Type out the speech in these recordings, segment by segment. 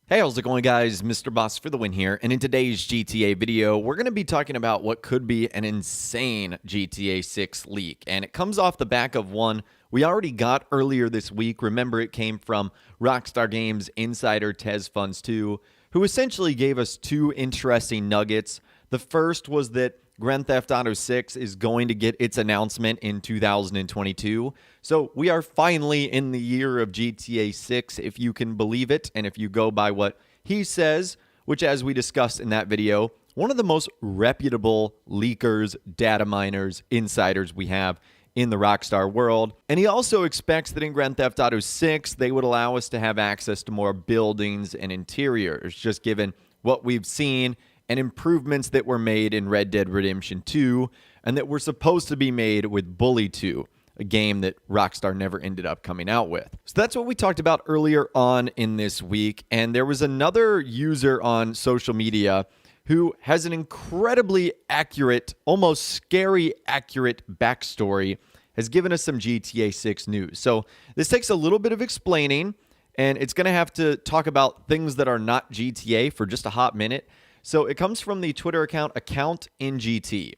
Hey, how's it going, guys? Mr. Boss for the win here, and in today's GTA video, we're going to be talking about what could be an insane GTA 6 leak, and it comes off the back of one we already got earlier this week. Remember, it came from Rockstar Games insider Tez Funds 2, who essentially gave us two interesting nuggets. The first was that Grand Theft Auto 6 is going to get its announcement in 2022. So we are finally in the year of GTA 6, if you can believe it. And if you go by what he says, which as we discussed in that video, one of the most reputable leakers, data miners, insiders we have in the Rockstar world. And he also expects that in Grand Theft Auto 6, they would allow us to have access to more buildings and interiors, just given what we've seen and improvements that were made in Red Dead Redemption 2 and that were supposed to be made with Bully 2, a game that Rockstar never ended up coming out with. So that's what we talked about earlier on in this week. And there was another user on social media who has an incredibly accurate, almost scary accurate backstory, has given us some GTA 6 news. So this takes a little bit of explaining, and it's going to have to talk about things that are not GTA for just a hot minute. So it comes from the Twitter account in GT.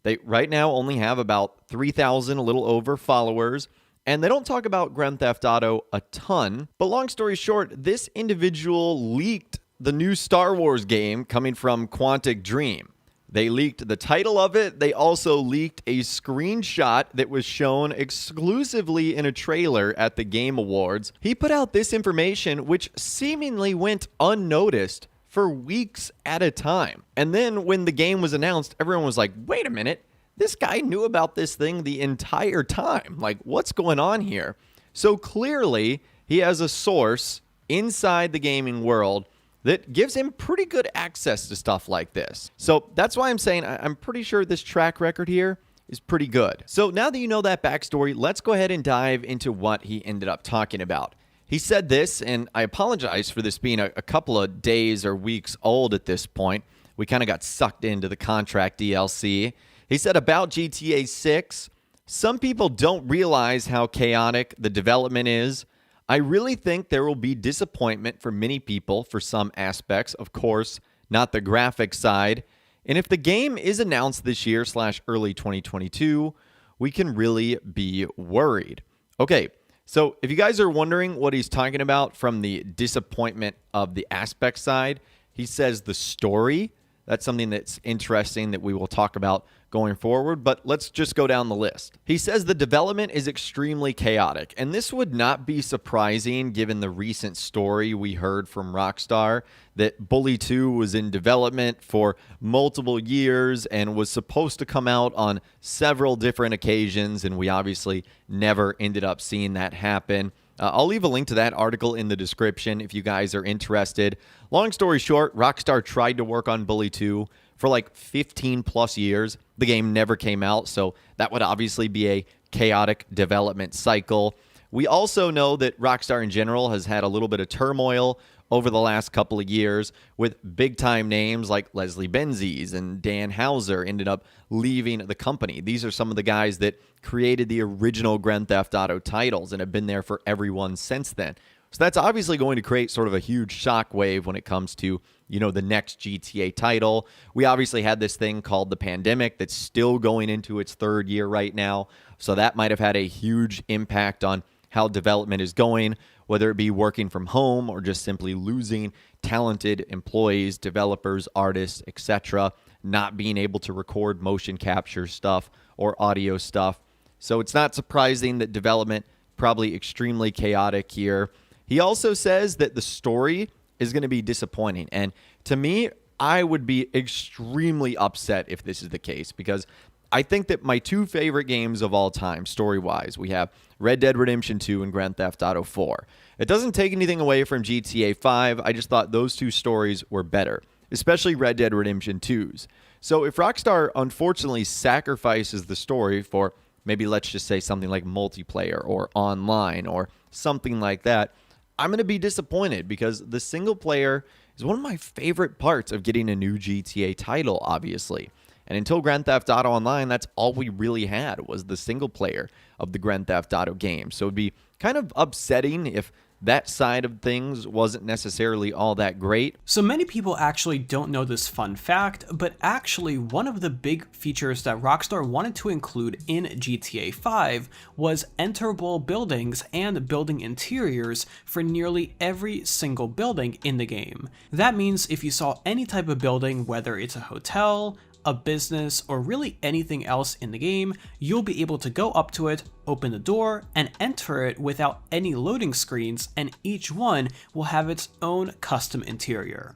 They right now only have about 3,000, a little over, followers, and they don't talk about Grand Theft Auto a ton. But long story short, this individual leaked the new Star Wars game coming from Quantic Dream. They leaked the title of it. They also leaked a screenshot that was shown exclusively in a trailer at the Game Awards. He put out this information, which seemingly went unnoticed for weeks at a time. And then when the game was announced, everyone was like, wait a minute, this guy knew about this thing the entire time. Like, what's going on here? So clearly, he has a source inside the gaming world that gives him pretty good access to stuff like this. So that's why I'm saying I'm pretty sure this track record here is pretty good. So now that you know that backstory, let's go ahead and dive into what he ended up talking about. He said this, and I apologize for this being a couple of days or weeks old at this point. We kind of got sucked into the contract DLC. He said about GTA 6, some people don't realize how chaotic the development is. I really think there will be disappointment for many people for some aspects, of course, not the graphic side. And if the game is announced this year / early 2022, we can really be worried. Okay. So if you guys are wondering what he's talking about from the disappointment of the aspect side, he says the story. That's something that's interesting that we will talk about going forward, but let's just go down the list. He says the development is extremely chaotic, and this would not be surprising given the recent story we heard from Rockstar that Bully 2 was in development for multiple years and was supposed to come out on several different occasions, and we obviously never ended up seeing that happen. I'll leave a link to that article in the description if you guys are interested. Long story short, Rockstar tried to work on Bully 2 for like 15 plus years. The game never came out, so that would obviously be a chaotic development cycle. We also know that Rockstar in general has had a little bit of turmoil over the last couple of years with big-time names like Leslie Benzies and Dan Houser ended up leaving the company. These are some of the guys that created the original Grand Theft Auto titles and have been there for everyone since then. So that's obviously going to create sort of a huge shockwave when it comes to, the next GTA title. We obviously had this thing called the pandemic that's still going into its third year right now. So that might have had a huge impact on how development is going, whether it be working from home or just simply losing talented employees, developers, artists, etc., not being able to record motion capture stuff or audio stuff. So it's not surprising that development probably extremely chaotic here. He also says that the story is going to be disappointing. And to me, I would be extremely upset if this is the case because I think that my two favorite games of all time, story-wise, we have Red Dead Redemption 2 and Grand Theft Auto 4. It doesn't take anything away from GTA 5. I just thought those two stories were better, especially Red Dead Redemption 2's. So if Rockstar unfortunately sacrifices the story for maybe let's just say something like multiplayer or online or something like that, I'm going to be disappointed because the single player is one of my favorite parts of getting a new GTA title, obviously. And until Grand Theft Auto Online, that's all we really had was the single player of the Grand Theft Auto game. So it'd be kind of upsetting if that side of things wasn't necessarily all that great. So many people actually don't know this fun fact, but actually one of the big features that Rockstar wanted to include in GTA 5 was enterable buildings and building interiors for nearly every single building in the game. That means if you saw any type of building, whether it's a hotel, a business, or really anything else in the game, you'll be able to go up to it, open the door, and enter it without any loading screens, and each one will have its own custom interior.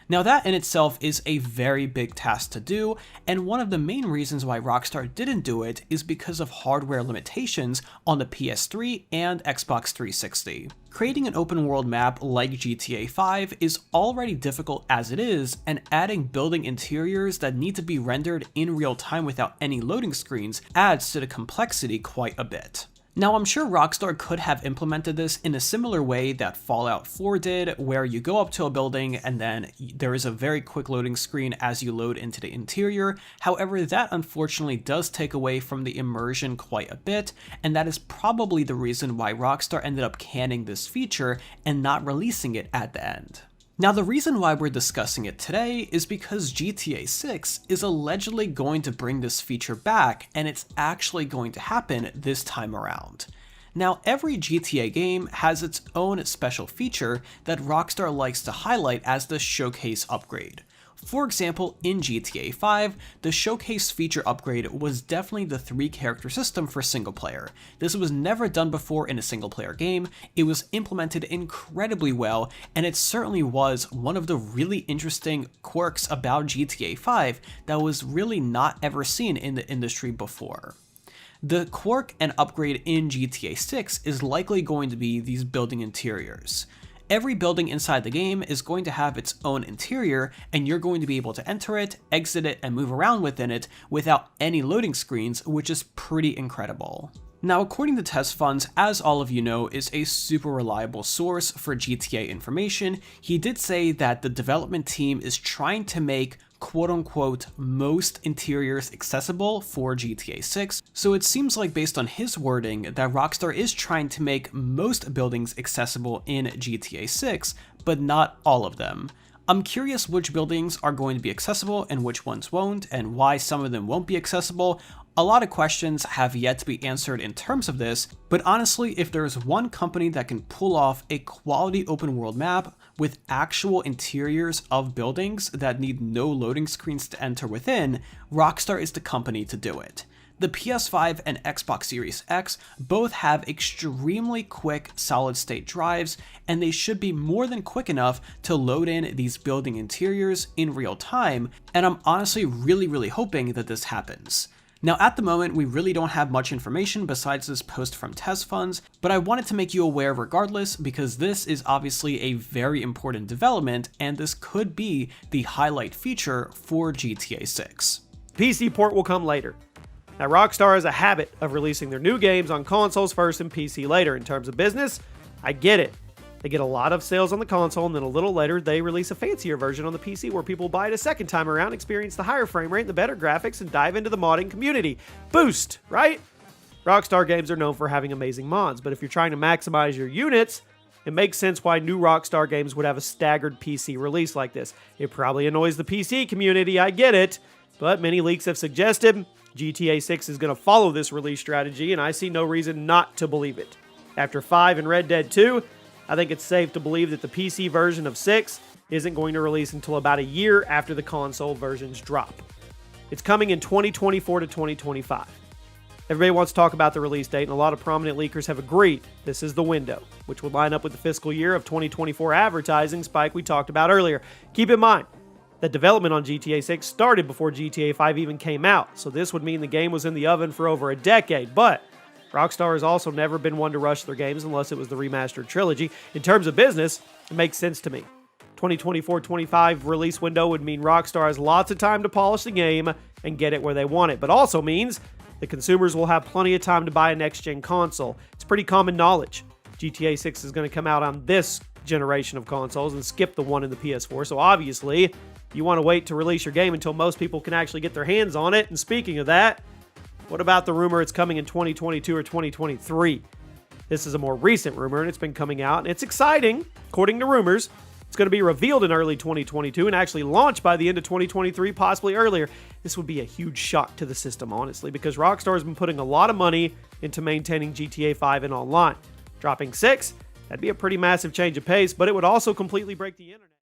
Now that in itself is a very big task to do, and one of the main reasons why Rockstar didn't do it is because of hardware limitations on the PS3 and Xbox 360. Creating an open world map like GTA 5 is already difficult as it is, and adding building interiors that need to be rendered in real time without any loading screens adds to the complexity quite a bit. Now, I'm sure Rockstar could have implemented this in a similar way that Fallout 4 did, where you go up to a building and then there is a very quick loading screen as you load into the interior. However, that unfortunately does take away from the immersion quite a bit, and that is probably the reason why Rockstar ended up canning this feature and not releasing it at the end. Now, the reason why we're discussing it today is because GTA 6 is allegedly going to bring this feature back, and it's actually going to happen this time around. Now, every GTA game has its own special feature that Rockstar likes to highlight as the showcase upgrade. For example, in GTA 5, the showcase feature upgrade was definitely the 3-character system for single player. This was never done before in a single player game, it was implemented incredibly well, and it certainly was one of the really interesting quirks about GTA 5 that was really not ever seen in the industry before. The quirk and upgrade in GTA 6 is likely going to be these building interiors. Every building inside the game is going to have its own interior, and you're going to be able to enter it, exit it, and move around within it without any loading screens, which is pretty incredible. Now, according to Test Funds, as all of you know, is a super reliable source for GTA information, he did say that the development team is trying to make quote-unquote most interiors accessible for GTA 6, so it seems like based on his wording that Rockstar is trying to make most buildings accessible in GTA 6, but not all of them. I'm curious which buildings are going to be accessible and which ones won't, and why some of them won't be accessible. A lot of questions have yet to be answered in terms of this, but honestly, if there's one company that can pull off a quality open world map with actual interiors of buildings that need no loading screens to enter within, Rockstar is the company to do it. The PS5 and Xbox Series X both have extremely quick solid-state drives, and they should be more than quick enough to load in these building interiors in real time, and I'm honestly really hoping that this happens. Now, at the moment, we really don't have much information besides this post from Test Funds, but I wanted to make you aware regardless because this is obviously a very important development, and this could be the highlight feature for GTA 6. PC port will come later. Now, Rockstar has a habit of releasing their new games on consoles first and PC later. In terms of business, I get it. They get a lot of sales on the console, and then a little later, they release a fancier version on the PC where people buy it a second time around, experience the higher frame rate and the better graphics, and dive into the modding community. Boost, right? Rockstar games are known for having amazing mods, but if you're trying to maximize your units, it makes sense why new Rockstar games would have a staggered PC release like this. It probably annoys the PC community, I get it, but many leaks have suggested GTA 6 is going to follow this release strategy, and I see no reason not to believe it. After 5 and Red Dead 2, I think it's safe to believe that the PC version of 6 isn't going to release until about a year after the console versions drop. It's coming in 2024 to 2025. Everybody wants to talk about the release date, and a lot of prominent leakers have agreed this is the window, which would line up with the fiscal year of 2024 advertising spike we talked about earlier. Keep in mind that development on GTA 6 started before GTA 5 even came out, so this would mean the game was in the oven for over a decade, but Rockstar has also never been one to rush their games unless it was the remastered trilogy. In terms of business, it makes sense to me. 2024-25 release window would mean Rockstar has lots of time to polish the game and get it where they want it, but also means the consumers will have plenty of time to buy a next-gen console. It's pretty common knowledge. GTA 6 is going to come out on this generation of consoles and skip the one in the PS4, so obviously you want to wait to release your game until most people can actually get their hands on it. And speaking of that, what about the rumor it's coming in 2022 or 2023? This is a more recent rumor, and it's been coming out, and it's exciting. According to rumors, it's going to be revealed in early 2022 and actually launched by the end of 2023, possibly earlier. This would be a huge shock to the system, honestly, because Rockstar has been putting a lot of money into maintaining GTA 5 and online. Dropping 6, that'd be a pretty massive change of pace, but it would also completely break the internet.